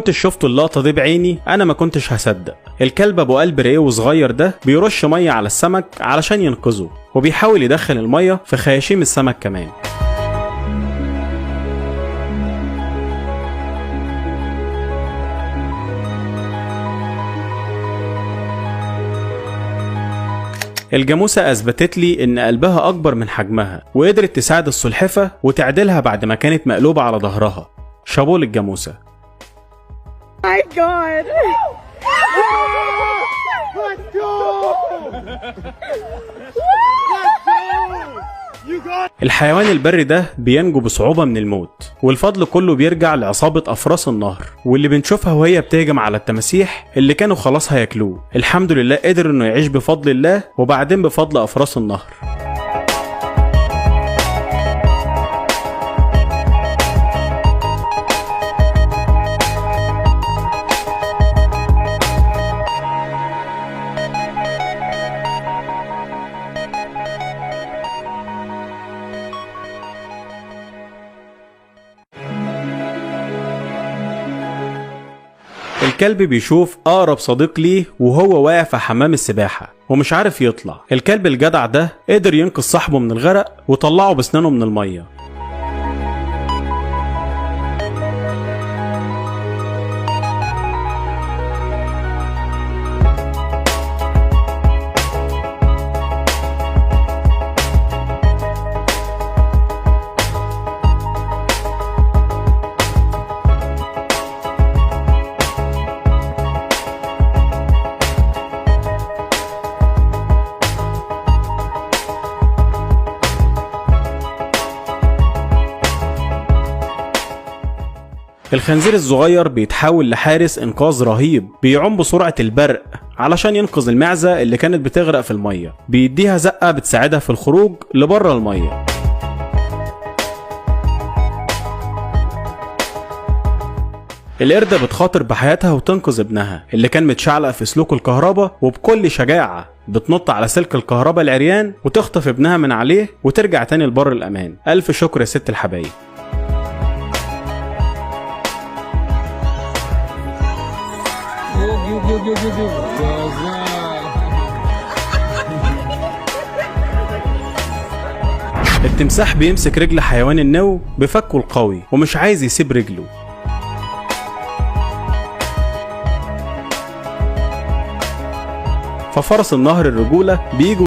كنت شفت اللقطة دي بعيني انا ما كنتش هصدق. الكلب ابو قلب رقيق وصغير ده بيرش مية على السمك علشان ينقذه، وبيحاول يدخل المية في خياشيم السمك كمان. الجاموسة أثبتت لي إن قلبها أكبر من حجمها، وقدرت تساعد السلحفة وتعدلها بعد ما كانت مقلوبة على ظهرها. شابوه للجاموسة. My God! Let's go! الحيوان البري ده بينجو بصعوبة من الموت، والفضل كله بيرجع لعصابة أفراس النهر، واللي بنشوفها وهي بتهجم على التماسيح اللي كانوا خلاص هياكلوه. الحمد لله قدر إنه يعيش بفضل الله، وبعدين بفضل أفراس النهر. الكلب بيشوف أقرب صديق ليه وهو واقع في حمام السباحة ومش عارف يطلع. الكلب الجدع ده قدر ينقذ صاحبه من الغرق وطلعه بسنانه من المية. الخنزير الصغير بيتحول لحارس انقاذ رهيب، بيعوم بسرعة البرق علشان ينقذ المعزة اللي كانت بتغرق في المية، بيديها زقة بتساعدها في الخروج لبره المية. القردة بتخاطر بحياتها وتنقذ ابنها اللي كان متشعلق في سلوك الكهرباء، وبكل شجاعة بتنط على سلك الكهرباء العريان وتخطف ابنها من عليه وترجع تاني لبر الأمان. ألف شكر يا ست الحبايب. التمساح بيمسك رجل حيوان النو بفكه القوي ومش عايز يسيب رجله. ففرس النهر الرجولة بيجوا